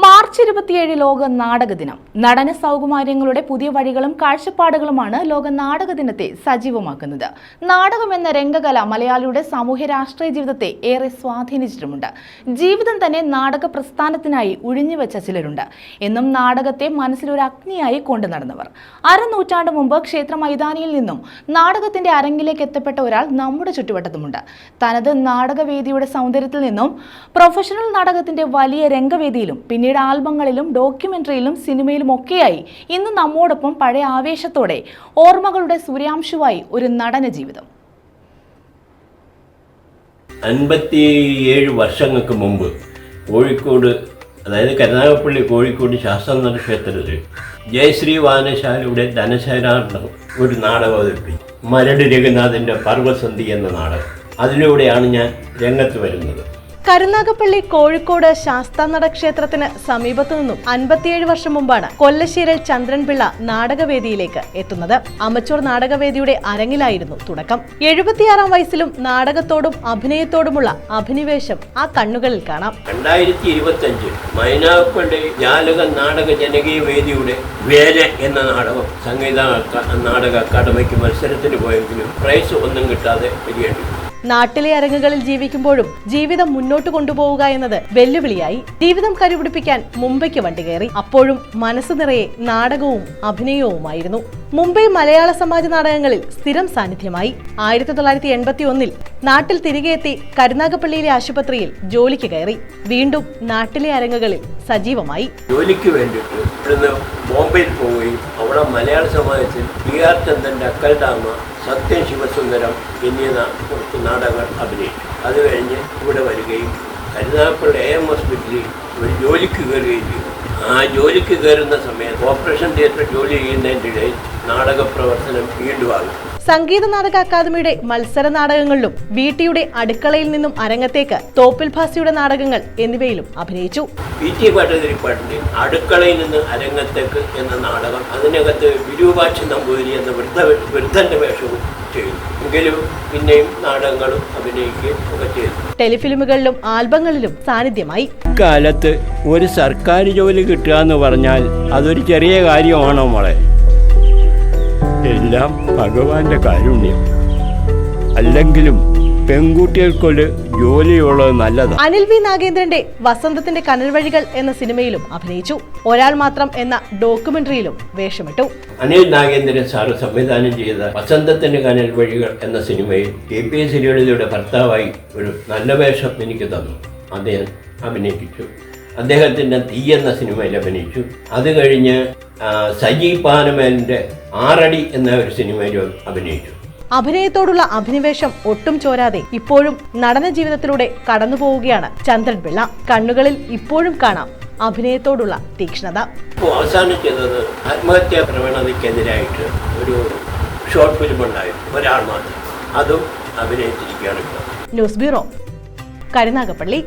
March 27 ലോക നാടക ദിനം. നടന സൗകുമാര്യങ്ങളുടെ പുതിയ വഴികളും കാഴ്ചപ്പാടുകളുമാണ് ലോക നാടക ദിനത്തെ സജീവമാക്കുന്നത്. നാടകം എന്ന രംഗകല മലയാളിയുടെ സാമൂഹ്യ രാഷ്ട്രീയ ജീവിതത്തെ ഏറെ സ്വാധീനിച്ചിട്ടുമുണ്ട്. ജീവിതം തന്നെ നാടക പ്രസ്ഥാനത്തിനായി ഉഴിഞ്ഞുവെച്ച ചിലരുണ്ട്. എന്നും നാടകത്തെ മനസ്സിലൊരു അഗ്നിയായി കൊണ്ടു നടന്നവർ. അരനൂറ്റാണ്ട് മുമ്പ് ക്ഷേത്ര മൈതാനിയിൽ നിന്നും നാടകത്തിന്റെ അരങ്ങിലേക്ക് എത്തപ്പെട്ട ഒരാൾ നമ്മുടെ ചുറ്റുവട്ടത്തുമുണ്ട്. തനത് നാടകവേദിയുടെ സൗന്ദര്യത്തിൽ നിന്നും പ്രൊഫഷണൽ നാടകത്തിന്റെ വലിയ രംഗവേദിയിലും പിന്നീട് ആൽബങ്ങളിലും ഡോക്യുമെന്ററിയിലും സിനിമയിലും ഒക്കെയായി ഇന്ന് നമ്മോടൊപ്പം പഴയ ആവേശത്തോടെ ഓർമ്മകളുടെ സൂര്യാംശുവായി ഒരു നടന ജീവിതം. 57 വർഷങ്ങൾക്ക് മുമ്പ് കോഴിക്കോട്, അതായത് കരുനാഗപ്പള്ളി കോഴിക്കോട് ശാസ്താനന്ദ ക്ഷേത്രത്തിൽ ജയശ്രീ വായനശാലയുടെ ധനശേഖരണം ഒരു നാടകം അവതരിപ്പിച്ചു. മരട് രഘുനാഥിൻ്റെ പർവ്വസന്ധി എന്ന നാടകം. അതിലൂടെയാണ് ഞാൻ രംഗത്ത് വരുന്നത്. കരുനാഗപ്പള്ളി കോഴിക്കോട് ശാസ്താനട ക്ഷേത്രത്തിന് സമീപത്തു നിന്നും 57 വർഷം മുമ്പാണ് കൊല്ലശ്ശേരിൽ ചന്ദ്രൻപിള്ള നാടകവേദിയിലേക്ക് എത്തുന്നത്. അമച്ചൂർ നാടകവേദിയുടെ അരങ്ങിലായിരുന്നു തുടക്കം. 76-ാം വയസ്സിലും നാടകത്തോടും അഭിനയത്തോടുമുള്ള അഭിനിവേശം ആ കണ്ണുകളിൽ കാണാം. 2025 മൈനാഗപ്പള്ളി ജാലക നാടക ജനകീയ വേദിയുടെ വേല എന്ന നാടകം സംഗീത നാടക അക്കാദമിക്ക് മത്സരത്തിന് പോയെങ്കിലും പ്രൈസ് ഒന്നും കിട്ടാതെ പിരിയേണ്ടി. നാട്ടിലെ അരങ്ങുകളിൽ ജീവിക്കുമ്പോഴും ജീവിതം മുന്നോട്ട് കൊണ്ടുപോവുക എന്നത് വെല്ലുവിളിയായി. ജീവിതം കരുപിടിപ്പിക്കാൻ മുംബൈക്ക് വണ്ടി കയറി. അപ്പോഴും മനസ്സ് നിറയെ നാടകവും അഭിനയവുമായിരുന്നു. മുംബൈ മലയാള സമാജ നാടകങ്ങളിൽ സ്ഥിരം സാന്നിധ്യമായി. 1981 നാട്ടിൽ തിരികെ എത്തി കരുനാഗപ്പള്ളിയിലെ ആശുപത്രിയിൽ ജോലിക്ക് കയറി. വീണ്ടും നാട്ടിലെ അരങ്ങുകളിൽ സജീവമായി. ജോലിക്ക് വേണ്ടിയിട്ട് ഇവിടുന്ന് ബോംബെയിൽ പോവുകയും അവിടെ മലയാള സമാജത്തിൽ PR ചന്ദ്രൻ്റെ അക്കൽഡാമ, സത്യം ശിവസുന്ദരം എന്നീ കുറച്ച് നാടകങ്ങൾ അഭിനയിച്ചു. അത് കഴിഞ്ഞ് ഇവിടെ വരികയും കരുനാഗപ്പള്ളി AM ഹോസ്പിറ്റലിൽ ഒരു ജോലിക്ക് കയറുകയും ചെയ്തു. ആ ജോലിക്ക് കയറുന്ന സമയത്ത് ഓപ്പറേഷൻ തിയേറ്റർ ജോലി ചെയ്യുന്നതിൻ്റെ ഇടയിൽ നാടക പ്രവർത്തനം വീണ്ടും ആകും. സംഗീത നാടക അക്കാദമിയുടെ മത്സര നാടകങ്ങളിലും വീട്ടിയുടെ അടുക്കളയിൽ നിന്നും അരങ്ങത്തേക്ക് തോപ്പിൽ ഭാസിയുടെ നാടകങ്ങൾ എന്നിവയിലും അഭിനയിച്ചു. PT ഭട്ടതിരിപ്പാടിന്റെ അടുക്കളയിൽ നിന്ന് അരങ്ങത്തേക്ക് എന്ന നാടകം, അതിനകത്ത് വിരൂപാക്ഷി നമ്പൂതിരി എന്ന വൃദ്ധന്റെ വേഷവും ചെയ്തു. എങ്കിലും പിന്നെയും നാടകങ്ങളും അഭിനയിക്കുകയും ഒക്കെ ചെയ്തു. ടെലിഫിലിമുകളിലും ആൽബങ്ങളിലും സാന്നിധ്യമായി. കാലത്ത് ഒരു സർക്കാർ ജോലി കിട്ടുക എന്ന് പറഞ്ഞാൽ അതൊരു ചെറിയ കാര്യമാണോ മോളെ? എല്ലാം ഭഗവാന്റെ കാരുണ്യം. അല്ലെങ്കിലും പെൺകുട്ടികൾക്കൊരു ജോലിയുള്ളത് നല്ലതാണ്. അനിൽ V. നാഗേന്ദ്രന്റെ വസന്തത്തിന്റെ കനൽ വഴികൾ എന്ന സിനിമയിലും അഭിനയിച്ചു. ഒരാൾ മാത്രം എന്ന ഡോക്യുമെന്ററിയിലും വേഷമിട്ടു. അനിൽ നാഗേന്ദ്രൻ സാറ് സംവിധാനം ചെയ്ത വസന്തത്തിന്റെ കനൽ വഴികൾ എന്ന സിനിമയിൽ KPS ലളിതയുടെ ഭർത്താവായി ഒരു നല്ല വേഷം എനിക്ക് തന്നു. അദ്ദേഹം അഭിനയിപ്പിച്ചു. അദ്ദേഹത്തിൻ്റെ തീ എന്ന സിനിമയിൽ അഭിനയിച്ചു. അത് കഴിഞ്ഞ് സജി പാനമേലിൻ്റെ 6 അടി എന്ന ഒരു സിനിമയിൽ അഭിനയിച്ചു. അഭിനയത്തോടുള്ള അഭിനിവേശം ഒട്ടും ചോരാതെ ഇപ്പോഴും നടന ജീവിതത്തിലൂടെ കടന്നു പോവുകയാണ് ചന്ദ്രൻപിള്ള. കണ്ണുകളിൽ ഇപ്പോഴും കാണാം അഭിനയത്തോടുള്ള തീക്ഷ്ണത. ഇപ്പോൾ അവസാനം ചെയ്തത് ആത്മഹത്യാ പ്രവണതയ്ക്കെതിരായിട്ട് ഒരു ഷോർട്ട് ഫിലിം ഉണ്ടായിരുന്നു, ഒരാൾ മാത്രം. അതും അഭിനയിച്ചിരിക്കുകയാണ് ഇപ്പോൾ. News bureau, Karunagappally.